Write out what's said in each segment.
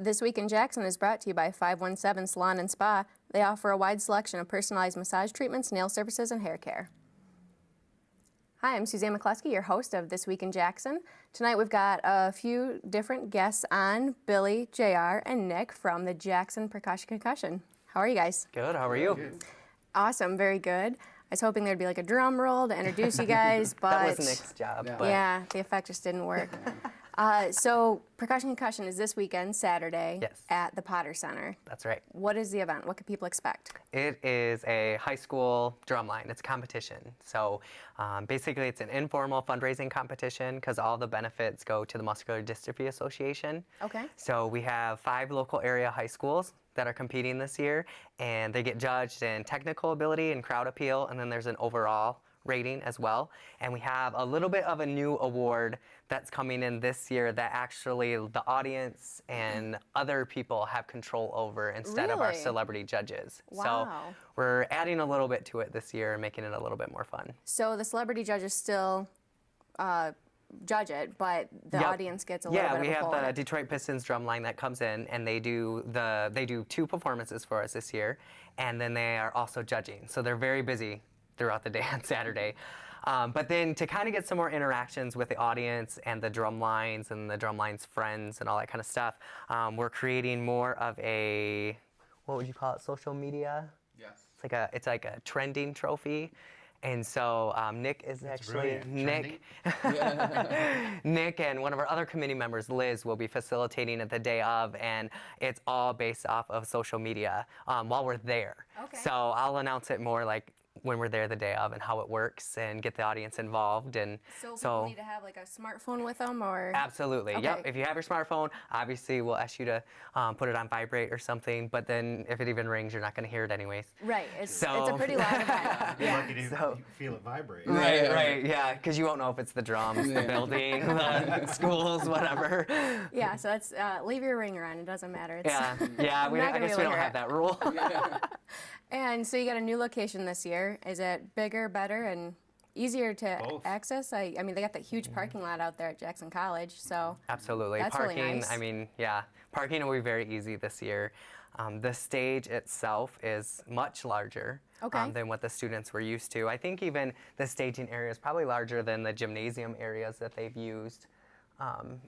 This Week in Jackson is brought to you by 517 Salon and Spa. They offer a wide selection of personalized massage treatments, nail services, and hair care. Hi, I'm Suzanne McCluskey, your host of This Week in Jackson. Tonight we've got a few different guests on, Billy, JR, and Nick from the Jackson Percussion Concussion. How are you guys? Good, how are you? Good. Awesome, very good. I was hoping there'd be like a drum roll to introduce you guys, but That was Nick's job. Yeah. But yeah, the effect just didn't work. So Percussion Concussion is this weekend, Saturday, Yes. at the Potter Center. That's right. What is the event? What can people expect? It is a high school drumline. It's a competition. So basically it's an informal fundraising competition because all the benefits go to the Muscular Dystrophy Association. Okay. So we have 5 local area high schools that are competing this year, and they get judged in technical ability and crowd appeal, and then there's an overall rating as well. And we have a little bit of a new award that's coming in this year that actually the audience and other people have control over instead of our Really? celebrity judges. Wow. So we're adding a little bit to it this year and making it a little bit more fun. So the celebrity judges still judge it, but the Yep. audience gets a little bit we of a have pull in the it. Detroit Pistons drumline that comes in, and they do 2 performances for us this year, and then they are also judging. So they're very busy throughout the day on Saturday. But then to kind of get some more interactions with the audience and the drum lines and the drum lines friends and all that kind of stuff, we're creating more of a, what would you call it, social media? Yes. It's like a trending trophy. And so Nick is actually, brilliant. Nick and one of our other committee members, Liz, will be facilitating it the day of, and it's all based off of social media while we're there. Okay. So I'll announce it more like when we're there the day of and how it works and get the audience involved. And So people need to have like a smartphone with them, or? Absolutely. Okay. Yep. If you have your smartphone, obviously we'll ask you to put it on vibrate or something. But then if it even rings, you're not going to hear it anyways. Right. It's So- a pretty loud event. You're Yeah. lucky to So- feel it vibrate. Right. Yeah. Because you won't know if it's the drums, the building, the schools, whatever. Yeah. So that's leave your ringer on. It doesn't matter. It's, Yeah. not I gonna guess be we able don't to have hear that rule. And so you got a new location this year. Is it bigger, better, and easier to Both. access? I mean, they got that huge parking lot out there at Jackson College, so Absolutely. That's really Parking, nice. I mean, yeah, parking will be very easy this year. The stage itself is much larger Okay. than what the students were used to. I think even the staging area is probably larger than the gymnasium areas that they've used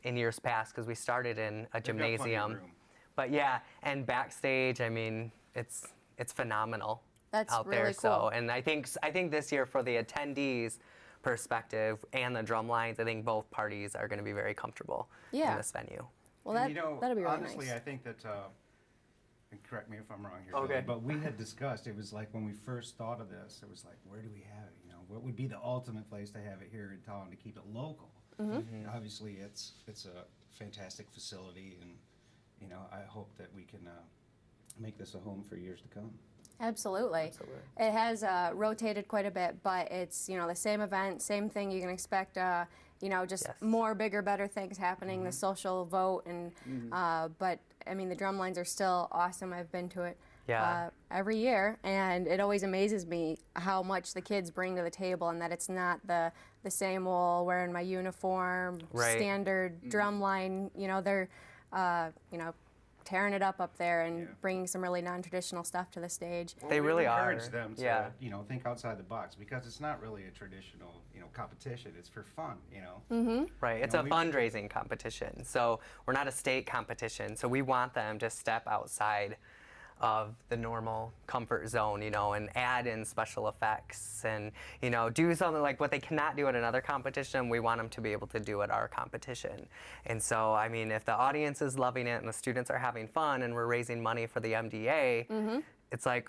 in years past, because we started in a They've got plenty of gymnasium. room. But yeah, and backstage, I mean, it's phenomenal That's out really there. cool. So, and I think this year for the attendees perspective and the drum lines, I think both parties are going to be very comfortable Yeah. in this venue. well, And, that'll be really honestly, nice. I think that, and correct me if I'm wrong here, Okay. Billy, but we had discussed, it was like when we first thought of this, it was like, where do we have it? You know, what would be the ultimate place to have it here in town to keep it local? Mm-hmm. Obviously, it's a fantastic facility, and, you know, I hope that we can make this a home for years to come. Absolutely. Absolutely. It has rotated quite a bit, but it's, the same event, same thing. You can expect, just Yes. more, bigger, better things happening, the social vote, and but I mean, the drum lines are still awesome. I've been to it Yeah. every year, and it always amazes me how much the kids bring to the table, and that it's not the same old wearing my uniform, Right. standard drum line. They're tearing it up there and Yeah. bringing some really non-traditional stuff to the stage. They We really encourage are. them to, Yeah. think outside the box, because it's not really a traditional, competition. It's for fun, Right, it's know, a we- fundraising competition. So we're not a state competition. So we want them to step outside of the normal comfort zone, and add in special effects and, do something like what they cannot do at another competition. We want them to be able to do at our competition. And so, I mean, if the audience is loving it and the students are having fun and we're raising money for the MDA, it's like,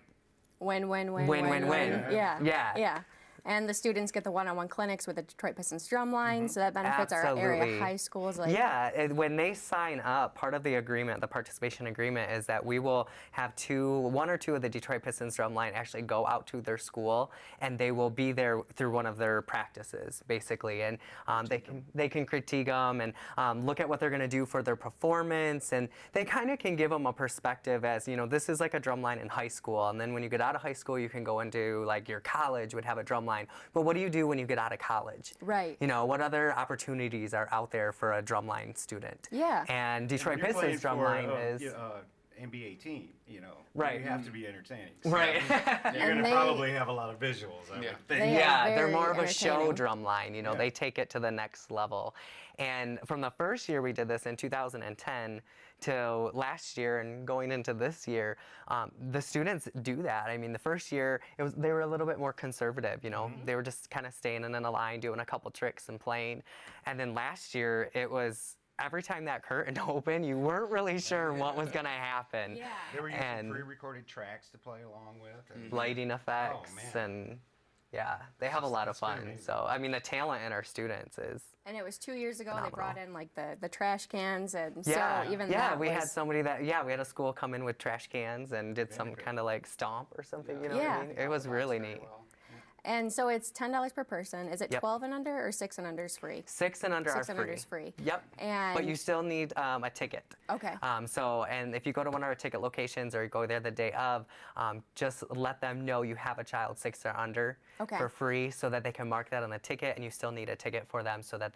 Win, win, win, Win, win, win. Yeah. Yeah. And the students get the one-on-one clinics with the Detroit Pistons drumline, so that benefits our Absolutely. area high schools. Yeah, when they sign up, part of the agreement, the participation agreement, is that we will have one or two of the Detroit Pistons drumline actually go out to their school, and they will be there through one of their practices, basically, and they can critique them and look at what they're going to do for their performance, and they kind of can give them a perspective as, this is like a drumline in high school, and then when you get out of high school, you can go into like your college would have a drumline drumline. But what do you do when you get out of college? Right. You know, what other opportunities are out there for a drumline student? Yeah. And Detroit You're playing Pistons drumline is NBA team, you know. Right. You have to be entertaining. So right. You're going to they- probably have a lot of visuals, I would think. They are Yeah, they're very more of a show entertaining. drum line. You know, Yeah. they take it to the next level. And from the first year we did this in 2010 to last year and going into this year, the students do that. I mean, the first year they were a little bit more conservative. You know, they were just kind of staying in a line, doing a couple tricks and playing. And then last year it was. Every time that curtain opened, you weren't really sure what was going to happen. Yeah. They were using And pre-recorded tracks to play along with. And lighting effects man. and yeah, they have a lot of That's pretty fun. amazing. So, I mean, the talent in our students is And it was 2 years ago. Phenomenal. They brought in like the trash cans, and yeah, so even yeah. that We had was- somebody that we had a school come in with trash cans and did some kind of like stomp or something. You know what Yeah. I mean? It was really neat. And so it's $10 per person. Is it Yep. 12 and under, or 6 and under is free? 6 and under Six are and free. under is free. Yep. And But you still need a ticket. Okay. So, and if you go to one of our ticket locations or you go there the day of, just let them know you have a child 6 or under Okay. for free, so that they can mark that on the ticket, and you still need a ticket for them so that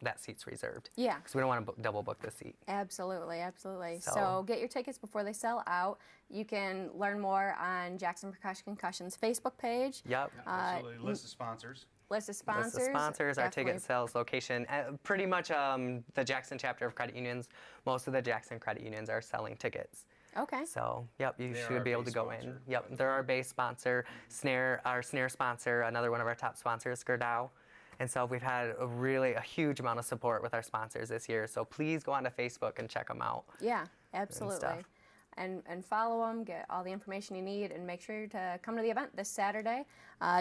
that seat's reserved. Yeah. Because we don't want to double book the seat. Absolutely, absolutely. So, So- get your tickets before they sell out. You can learn more on Jackson Percussion Concussion's Facebook page. Yep. Absolutely. List of sponsors. List of sponsors. List of sponsors, our ticket definitely. sales location. Pretty much the Jackson chapter of credit unions, most of the Jackson credit unions are selling tickets. Okay. So, yep, you They are should our be able to base go in. sponsor. Yep, they're our base sponsor. Our snare sponsor, another one of our top sponsors, Gerdau. And so we've had a huge amount of support with our sponsors this year. So please go onto Facebook and check them out. Yeah, absolutely. And follow them, get all the information you need, and make sure to come to the event this Saturday.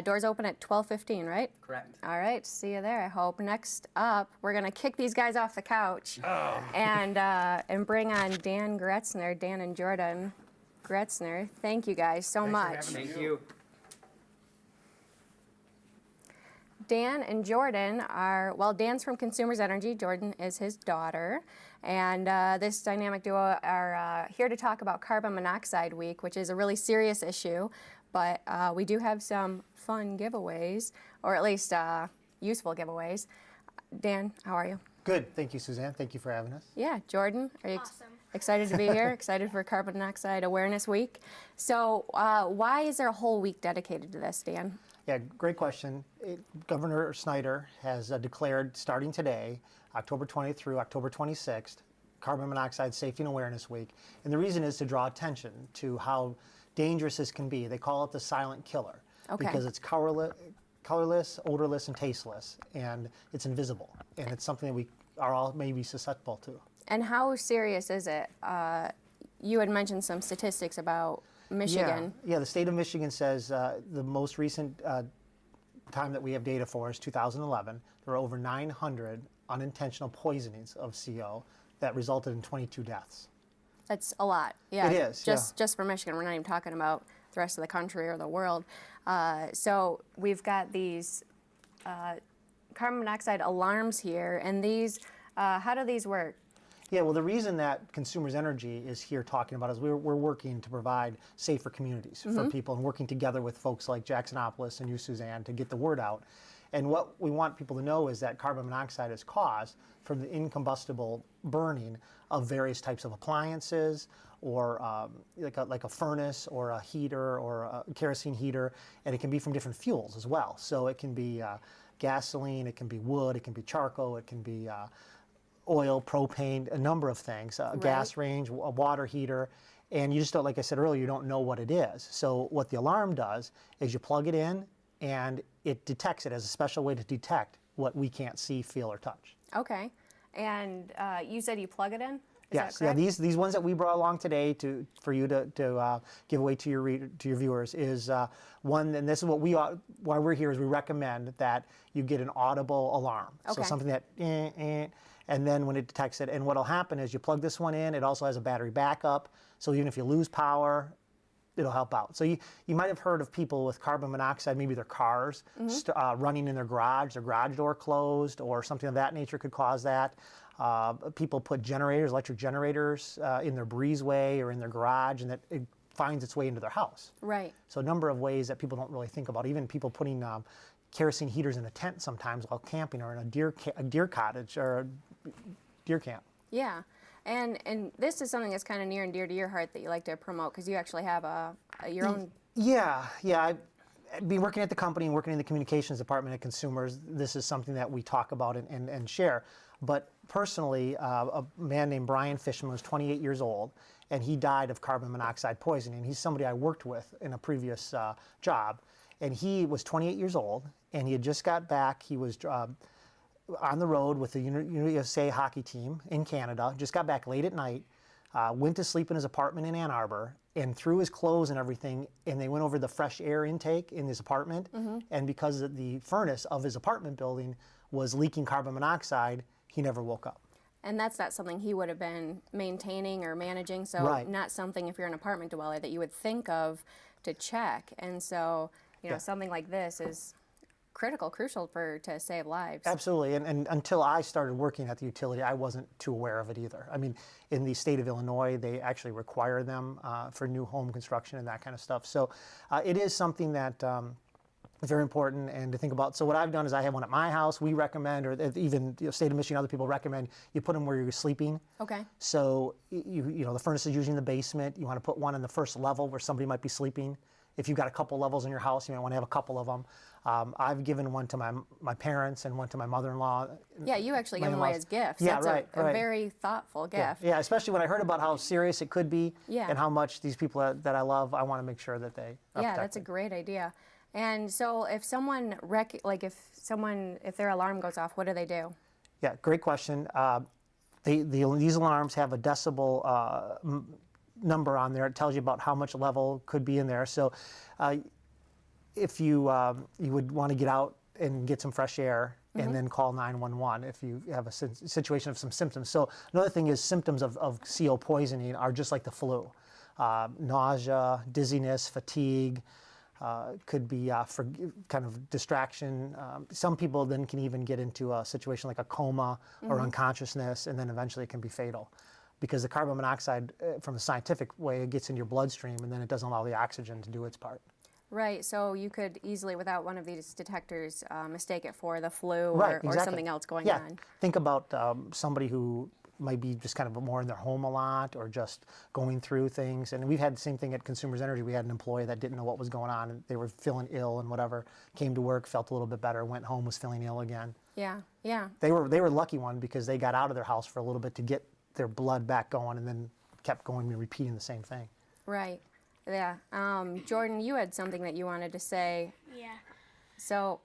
Doors open at 12:15, right? Correct. All right, see you there, I hope. Next up, we're going to kick these guys off the couch and bring on Dan Gretzner, Dan and Jordan Gretzner. Thank you guys so much. Thank you. Dan and Jordan are, well, Dan's from Consumers Energy, Jordan is his daughter, and this dynamic duo are here to talk about Carbon Monoxide Week, which is a really serious issue, but we do have some fun giveaways, or at least useful giveaways. Dan, how are you? Good. Thank you, Suzanne. Thank you for having us. Yeah, Jordan, are you excited to be here? Excited for Carbon Monoxide Awareness Week? So why is there a whole week dedicated to this, Dan? Yeah, great question. Governor Snyder has declared starting today, October 20th through October 26th, Carbon Monoxide Safety and Awareness Week. And the reason is to draw attention to how dangerous this can be. They call it the silent killer because it's colorless, odorless, and tasteless, and it's invisible. And it's something that we are all maybe susceptible to. And how serious is it? You had mentioned some statistics about Michigan. Yeah, the state of Michigan says the most recent time that we have data for is 2011. There were over 900 unintentional poisonings of CO that resulted in 22 deaths. That's a lot. Yeah, It is, Just for Michigan. We're not even talking about the rest of the country or the world. So we've got these carbon monoxide alarms here, and these, how do these work? Yeah, well, the reason that Consumers Energy is here talking about is we're working to provide safer communities for people and working together with folks like Jacksonopolis and you, Suzanne, to get the word out. And what we want people to know is that carbon monoxide is caused from the incombustible burning of various types of appliances, or like a furnace or a heater or a kerosene heater, and it can be from different fuels as well. So it can be gasoline, it can be wood, it can be charcoal, it can be oil, propane, a number of things, a gas range, a water heater, and you just don't, like I said earlier, you don't know what it is. So what the alarm does is you plug it in and it detects it as a special way to detect what we can't see, feel, or touch. Okay. And you said you plug it in? Is Yes, that yeah. correct? These ones that we brought along today for you to give away to your viewers is one, and this is what why we're here is we recommend that you get an audible alarm. Okay. So something that and then when it detects it, and what'll happen is you plug this one in. It also has a battery backup, so even if you lose power, it'll help out. So you might have heard of people with carbon monoxide, maybe their cars running in their garage door closed, or something of that nature could cause that. People put electric generators in their breezeway or in their garage, and that it finds its way into their house. Right. So a number of ways that people don't really think about. Even people putting kerosene heaters in a tent sometimes while camping, or in a deer cottage or a deer camp. Yeah, and this is something that's kind of near and dear to your heart that you like to promote, because you actually have your own. Yeah. I've been working at the company and working in the communications department at Consumers. This is something that we talk about and share. But personally, a man named Brian Fishman was 28 years old, and he died of carbon monoxide poisoning. He's somebody I worked with in a previous job. And he was 28 years old, and he had just got back. He was on the road with the USA hockey team in Canada, just got back late at night, went to sleep in his apartment in Ann Arbor, and threw his clothes and everything, and they went over the fresh air intake in his apartment, and because the furnace of his apartment building was leaking carbon monoxide, he never woke up. And that's not something he would have been maintaining or managing, so Right. not something, if you're an apartment dweller, that you would think of to check. And so, something like this is crucial to save lives. Absolutely, and until I started working at the utility, I wasn't too aware of it either. I mean, in the state of Illinois, they actually require them for new home construction and that kind of stuff. So it is something that is very important and to think about. So what I've done is I have one at my house. We recommend, or even state of Michigan, other people recommend, you put them where you're sleeping. Okay. So the furnace is usually in the basement. You want to put one on the first level where somebody might be sleeping. If you've got a couple levels in your house, you might want to have a couple of them. I've given one to my parents and one to my mother-in-law. Yeah, you actually give them away as gifts. Yeah, That's a right. very thoughtful gift. Yeah, especially when I heard about how serious it could be, Yeah. and how much these people that I love, I want to make sure that they are Yeah, that's a protected. great idea. And so if someone, if their alarm goes off, what do they do? Yeah, great question. These alarms have a decibel number on there. It tells you about how much level could be in there. So if you would want to get out and get some fresh air, and then call 911 if you have a situation of some symptoms. So another thing is symptoms of CO poisoning are just like the flu. Nausea, dizziness, fatigue, could be for kind of distraction. Some people then can even get into a situation like a coma or unconsciousness, and then eventually it can be fatal. Because the carbon monoxide, from the scientific way, it gets in your bloodstream, and then it doesn't allow the oxygen to do its part. Right, so you could easily, without one of these detectors, mistake it for the flu Right, or exactly. something else going Yeah, on. think about somebody who might be just kind of more in their home a lot, or just going through things. And we've had the same thing at Consumers Energy. We had an employee that didn't know what was going on, and they were feeling ill and whatever. Came to work, felt a little bit better, went home, was feeling ill again. Yeah, yeah. They were lucky one, because they got out of their house for a little bit to get their blood back going, and then kept going and repeating the same thing. Right, yeah. Jordan, you had something that you wanted to say. Yeah. So,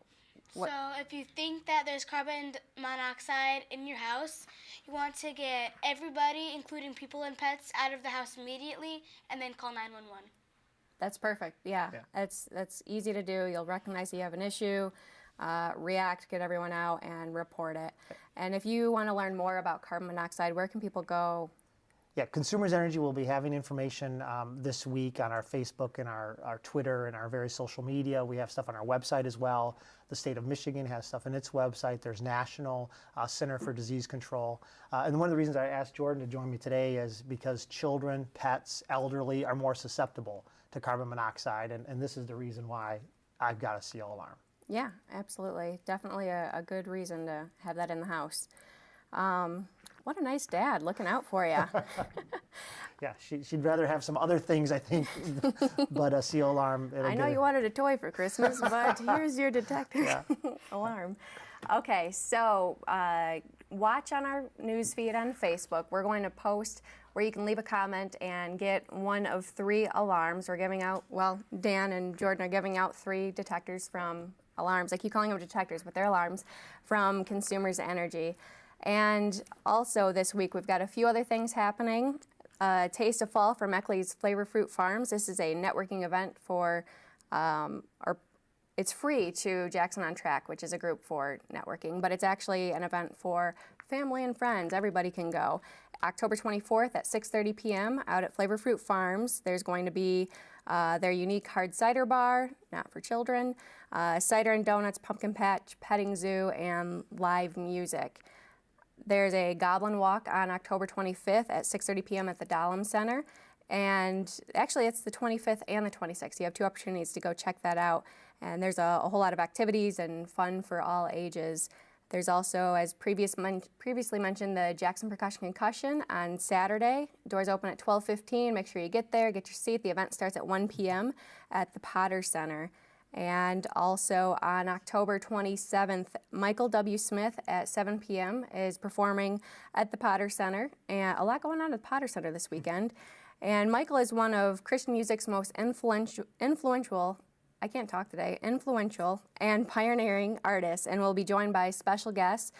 what? So if you think that there's carbon monoxide in your house, you want to get everybody, including people and pets, out of the house immediately, and then call 911. That's perfect. Yeah, that's easy to do. You'll recognize you have an issue, react, get everyone out, and report it. And if you want to learn more about carbon monoxide, where can people go? Yeah, Consumers Energy will be having information this week on our Facebook and our Twitter and our various social media. We have stuff on our website as well. The state of Michigan has stuff on its website. There's National Center for Disease Control. And one of the reasons I asked Jordan to join me today is because children, pets, elderly are more susceptible to carbon monoxide. And this is the reason why I've got a CO alarm. Yeah, absolutely. Definitely a good reason to have that in the house. What a nice dad, looking out for you. Yeah, she'd rather have some other things, I think, but a CO alarm. I know you wanted a toy for Christmas, but here's your detector alarm. Okay, so watch on our news feed on Facebook. We're going to post where you can leave a comment and get one of 3 alarms. We're giving out, well, Dan and Jordan are giving out 3 detectors from alarms. I keep calling them detectors, but they're alarms from Consumers Energy. And also this week, we've got a few other things happening. Taste of Fall from Eckley's Flavor Fruit Farms. This is a networking event for, it's free to Jackson on Track, which is a group for networking, but it's actually an event for family and friends. Everybody can go. October 24th at 6:30 p.m. out at Flavor Fruit Farms. There's going to be their unique hard cider bar, not for children, cider and donuts, pumpkin patch, petting zoo, and live music. There's a Goblin Walk on October 25th at 6:30 p.m. at the Dahlem Center. And actually, it's the 25th and the 26th. You have 2 opportunities to go check that out. And there's a whole lot of activities and fun for all ages. There's also, as previously mentioned, the Jackson Percussion Concussion on Saturday. Doors open at 12:15. Make sure you get there, get your seat. The event starts at 1 p.m. at the Potter Center. And also on October 27th, Michael W. Smith at 7 p.m. is performing at the Potter Center. And a lot going on at the Potter Center this weekend. And Michael is one of Christian music's most influential and pioneering artists, and will be joined by special guests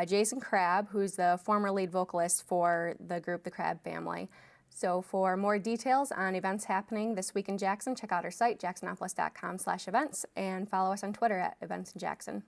Jason Crabb, who's the former lead vocalist for the group The Crabb Family. So for more details on events happening this week in Jackson, check out our site, jacksonopolis.com/events, and follow us on Twitter at Events in Jackson.